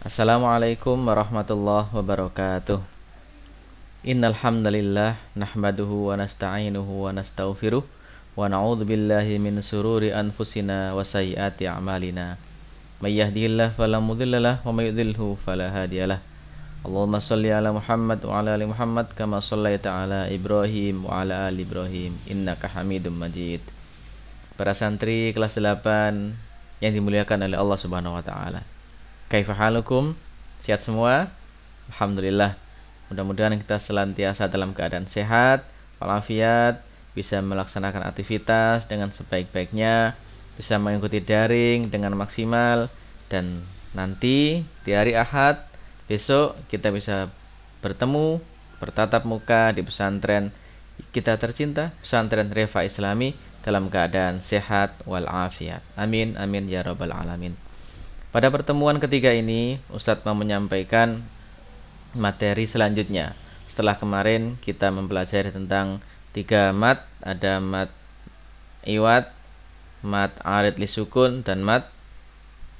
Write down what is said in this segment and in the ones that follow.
Assalamualaikum warahmatullahi wabarakatuh. Innal hamdalillah nahmaduhu wa nasta'inuhu wa nastaghfiruh wa na'udzu billahi min sururi anfusina wa sayyiati a'malina. May yahdihillahu fala mudhillalah wa may yudhlilhu fala hadiyalah. Allahumma shalli ala Muhammad wa ala ali Muhammad kama shallaita ala Ibrahim wa ala ali Ibrahim innaka Hamidum Majid. Para santri kelas 8 yang dimuliakan oleh Allah Subhanahu wa taala. Kaifa halukum? Sehat semua? Alhamdulillah. Mudah-mudahan kita senantiasa dalam keadaan sehat, walafiat, bisa melaksanakan aktivitas dengan sebaik-baiknya, bisa mengikuti daring dengan maksimal, dan nanti di hari Ahad besok kita bisa bertemu, bertatap muka di pesantren kita tercinta, pesantren Refa Islami, dalam keadaan sehat walafiat. Amin amin ya rabbal alamin. Pada pertemuan ketiga ini, Ustadz mau menyampaikan materi selanjutnya. Setelah kemarin kita mempelajari tentang 3 mat, ada mat iwat, mat arid lisukun, dan mat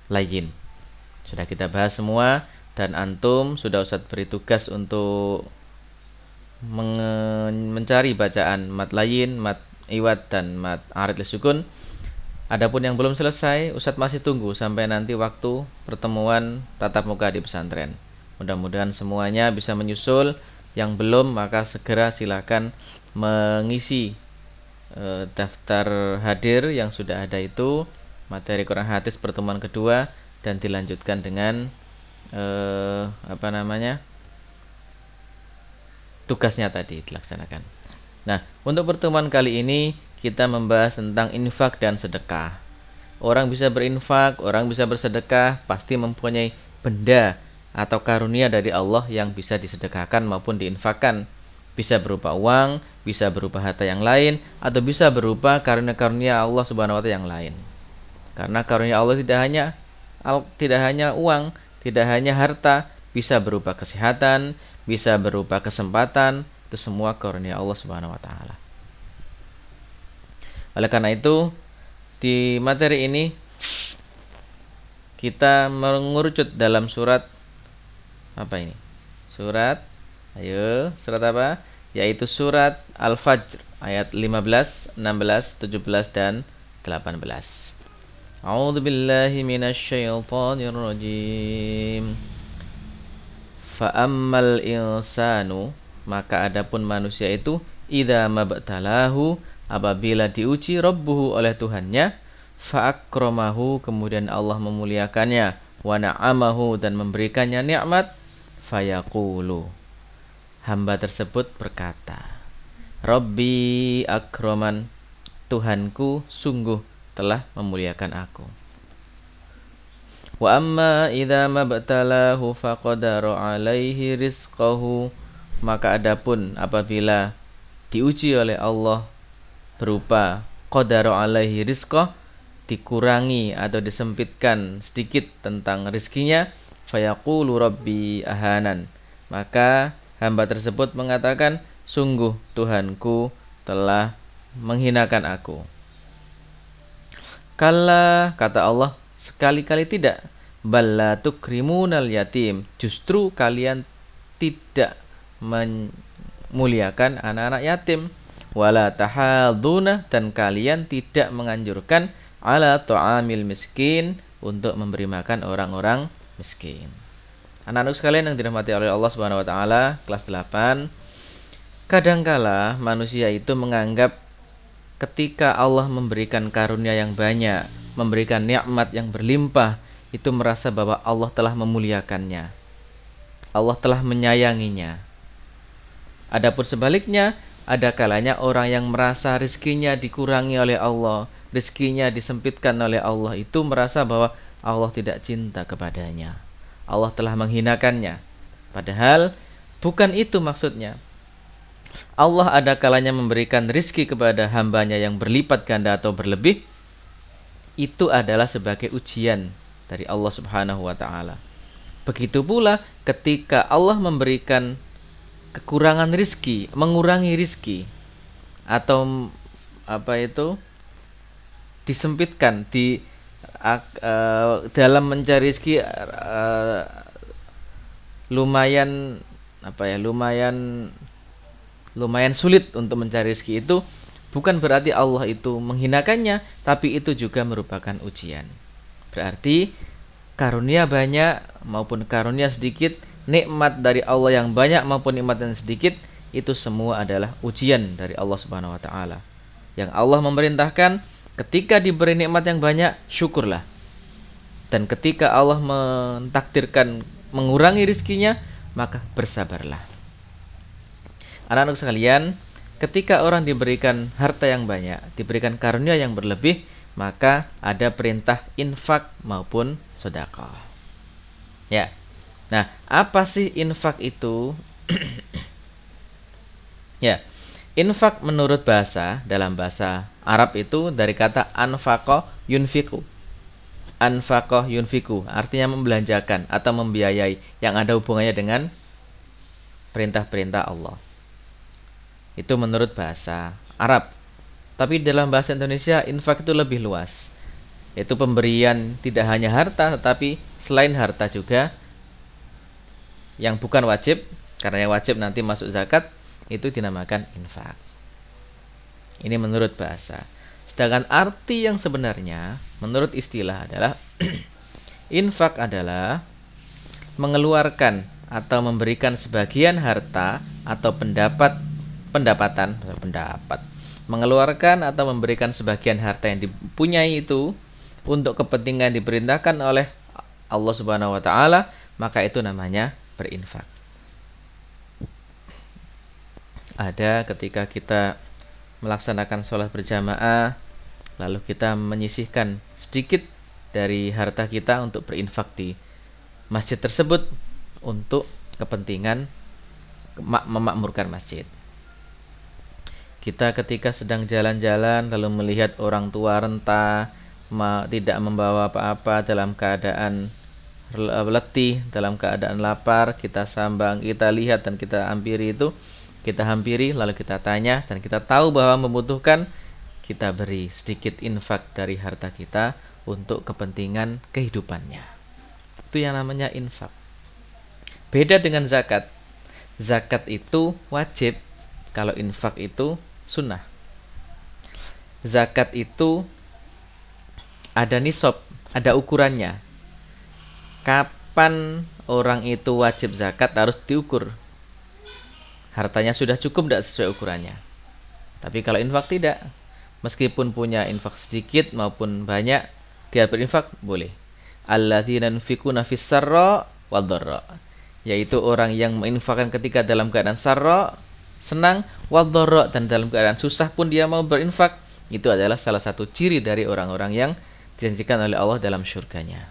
layyin. Sudah kita bahas semua, dan antum sudah Ustadz beri tugas untuk mencari bacaan mat layyin, mat iwat, dan mat arid lisukun. Adapun yang belum selesai, Ustadz masih tunggu sampai nanti waktu pertemuan tatap muka di pesantren. Mudah-mudahan semuanya bisa menyusul. Yang belum, maka segera silakan mengisi daftar hadir yang sudah ada itu, materi Quran hadis pertemuan kedua, dan dilanjutkan dengan tugasnya tadi dilaksanakan. Nah, untuk pertemuan kali ini kita membahas tentang infak dan sedekah. Orang bisa berinfak, orang bisa bersedekah, pasti mempunyai benda atau karunia dari Allah yang bisa disedekahkan maupun diinfakkan. Bisa berupa uang, bisa berupa harta yang lain, atau bisa berupa karunia-karunia Allah Subhanahu wa taala yang lain. Karena karunia Allah tidak hanya uang, tidak hanya harta, bisa berupa kesehatan, bisa berupa kesempatan, itu semua karunia Allah Subhanahu wa taala. Oleh karena itu, di materi ini kita mengerucut dalam surat apa ini? Surat apa? Yaitu surat Al-Fajr ayat 15, 16, 17 dan 18. A'udzu billahi minasyaitonir rajim. Fa ammal insanu, maka adapun manusia itu idza mabtalahu, apabila diuji Rabbuhu oleh Tuhannya, fa'akramahu, kemudian Allah memuliakannya, wa na'amahu, dan memberikannya nikmat, fayaqulu, hamba tersebut berkata, Rabbi akraman, Tuhanku sungguh telah memuliakan aku. Wa amma idza mabtalahu faqadara alaihi rizqahu, maka adapun apabila diuji oleh Allah berupa qadara alaihi rizqah, dikurangi atau disempitkan sedikit tentang rizkinya, fayaqulu rabbi ahanan, maka hamba tersebut mengatakan, sungguh Tuhanku telah menghinakan aku. Kalla, kata Allah, sekali-kali tidak. Balla tukrimunal yatim, justru kalian tidak memuliakan anak-anak yatim. Wala tahaduna, dan kalian tidak menganjurkan ala ta'amil miskin, untuk memberi makan orang-orang miskin. Anak-anak sekalian yang dirahmati oleh Allah Subhanahu wa taala, kelas 8. Kadangkala manusia itu menganggap ketika Allah memberikan karunia yang banyak, memberikan nikmat yang berlimpah, itu merasa bahwa Allah telah memuliakannya. Allah telah menyayanginya. Adapun sebaliknya, ada kalanya orang yang merasa rezekinya dikurangi oleh Allah, rezekinya disempitkan oleh Allah, itu merasa bahwa Allah tidak cinta kepadanya, Allah telah menghinakannya. Padahal bukan itu maksudnya. Allah ada kalanya memberikan rezeki kepada hambanya yang berlipat ganda atau berlebih. Itu adalah sebagai ujian dari Allah Subhanahu wa taala. Begitu pula ketika Allah memberikan kekurangan rizki, mengurangi rizki, atau disempitkan dalam mencari rizki, lumayan lumayan sulit untuk mencari rezeki itu, bukan berarti Allah itu menghinakannya, tapi itu juga merupakan ujian. Berarti karunia banyak maupun karunia sedikit, nikmat dari Allah yang banyak maupun nikmat yang sedikit, itu semua adalah ujian dari Allah Subhanahu wa taala. Yang Allah memerintahkan ketika diberi nikmat yang banyak, syukurlah. Dan ketika Allah mentakdirkan mengurangi rizkinya, maka bersabarlah. Anak-anak sekalian, ketika orang diberikan harta yang banyak, diberikan karunia yang berlebih, maka ada perintah infak maupun sedekah. Ya. Nah, apa sih infak itu? Ya. Infak menurut dalam bahasa Arab itu dari kata anfaqa yunfiqu. Anfaqah yunfiku, artinya membelanjakan atau membiayai, yang ada hubungannya dengan perintah-perintah Allah. Itu menurut bahasa Arab. Tapi dalam bahasa Indonesia, infak itu lebih luas. Itu pemberian tidak hanya harta, tetapi selain harta juga yang bukan wajib, karena yang wajib nanti masuk zakat, itu dinamakan infak. Ini menurut bahasa. Sedangkan arti yang sebenarnya menurut istilah adalah infak adalah mengeluarkan atau memberikan sebagian harta atau pendapatan, mengeluarkan atau memberikan sebagian harta yang dipunyai itu untuk kepentingan diperintahkan oleh Allah Subhanahu wa taala, maka itu namanya berinfak. Ada ketika kita melaksanakan sholat berjamaah, lalu kita menyisihkan sedikit dari harta kita untuk berinfak di masjid tersebut untuk kepentingan memakmurkan masjid. Kita ketika sedang jalan-jalan lalu melihat orang tua renta tidak membawa apa-apa, dalam keadaan letih, dalam keadaan lapar, kita sambang, kita lihat dan kita hampiri itu, kita hampiri lalu kita tanya, dan kita tahu bahwa membutuhkan, kita beri sedikit infak dari harta kita untuk kepentingan kehidupannya. Itu yang namanya infak. Beda dengan zakat. Zakat itu wajib, kalau infak itu sunnah. Zakat itu ada nisab, ada ukurannya. Kapan orang itu wajib zakat harus diukur. Hartanya sudah cukup tidak sesuai ukurannya. Tapi kalau infak tidak. Meskipun punya infak sedikit maupun banyak, dia berinfak boleh. Alladzina yunfikuna fis sarra wad dharra, yaitu orang yang menginfakkan ketika dalam keadaan sarra, senang, wad dharra, dan dalam keadaan susah pun dia mau berinfak. Itu adalah salah satu ciri dari orang-orang yang dijanjikan oleh Allah dalam syurganya.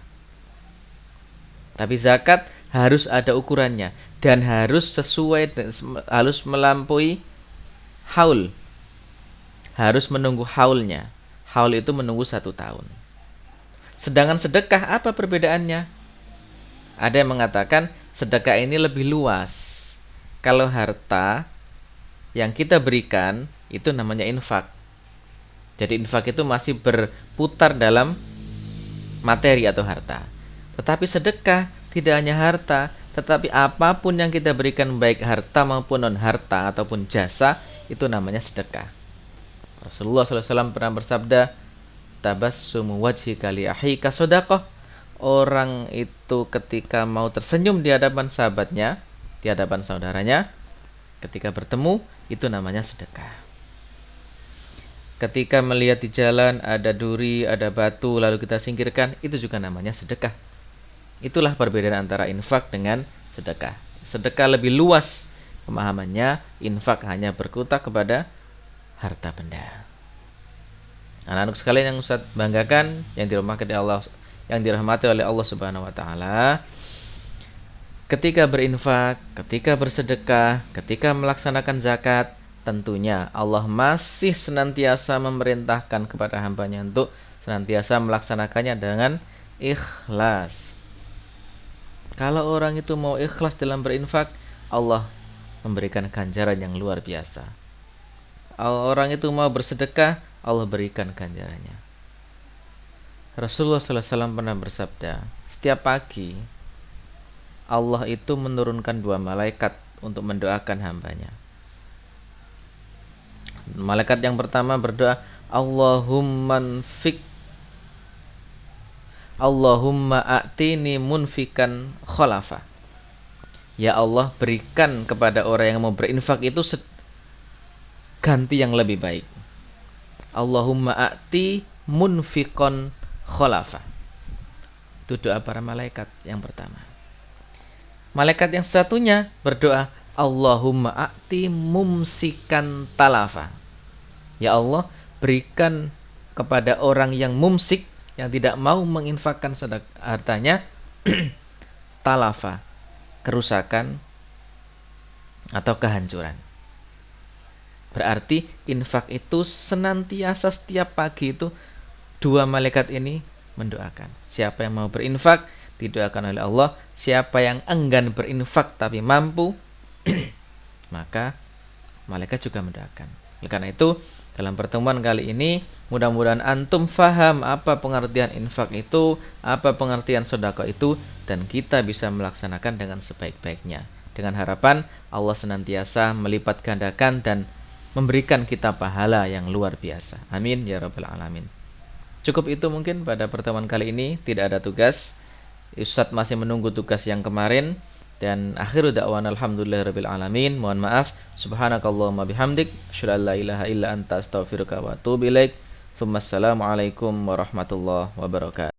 Tapi zakat harus ada ukurannya dan harus sesuai, harus melampaui haul. Harus menunggu haulnya. Haul itu menunggu 1 tahun. Sedangkan sedekah apa perbedaannya? Ada yang mengatakan sedekah ini lebih luas. Kalau harta yang kita berikan itu namanya infak. Jadi infak itu masih berputar dalam materi atau harta. Tetapi sedekah tidak hanya harta, tetapi apapun yang kita berikan, baik harta maupun non harta ataupun jasa, itu namanya sedekah. Rasulullah SAW pernah bersabda, tabassumu wajhika li akhika shadaqah. Orang itu ketika mau tersenyum di hadapan sahabatnya, di hadapan saudaranya, ketika bertemu, itu namanya sedekah. Ketika melihat di jalan ada duri, ada batu, lalu kita singkirkan, itu juga namanya sedekah. Itulah perbedaan antara infak dengan sedekah. Sedekah lebih luas pemahamannya, infak hanya berkutat kepada harta benda. Anak-anak sekalian yang Ustaz banggakan, yang dirahmati oleh Allah Subhanahu wa taala, ketika berinfak, ketika bersedekah, ketika melaksanakan zakat, tentunya Allah masih senantiasa memerintahkan kepada hambanya untuk senantiasa melaksanakannya dengan ikhlas. Kalau orang itu mau ikhlas dalam berinfak, Allah memberikan ganjaran yang luar biasa. Orang itu mau bersedekah, Allah berikan ganjarannya. Rasulullah SAW pernah bersabda, setiap pagi Allah itu menurunkan 2 malaikat untuk mendoakan hambanya. Malaikat yang pertama berdoa, Allahumma a'tini munfikan khalafa. Ya Allah, berikan kepada orang yang mau berinfak itu ganti yang lebih baik. Allahumma a'ti munfikon khalafa. Itu doa para malaikat yang pertama. Malaikat yang satunya berdoa, Allahumma a'ti mumsikan talafa. Ya Allah, berikan kepada orang yang mumsik, yang tidak mau menginfakkan hartanya, talafa, kerusakan atau kehancuran. Berarti infak itu senantiasa setiap pagi itu 2 malaikat ini mendoakan. Siapa yang mau berinfak didoakan oleh Allah. Siapa yang enggan berinfak tapi mampu maka malaikat juga mendoakan. Oleh karena itu dalam pertemuan kali ini mudah-mudahan antum faham apa pengertian infak itu, apa pengertian sedekah itu, dan kita bisa melaksanakan dengan sebaik-baiknya. Dengan harapan Allah senantiasa melipat gandakan dan memberikan kita pahala yang luar biasa. Amin ya rabbal alamin. Cukup itu mungkin pada pertemuan kali ini, tidak ada tugas. Ustadz masih menunggu tugas yang kemarin. Dan akhiru da'wana alhamdulillahirabbil alamin. Mohon maaf. Subhanakallahumma bihamdik, asyhadu an la ilaha illa anta astaghfiruka wa atubu ilaik. Assalamualaikum warahmatullahi wabarakatuh.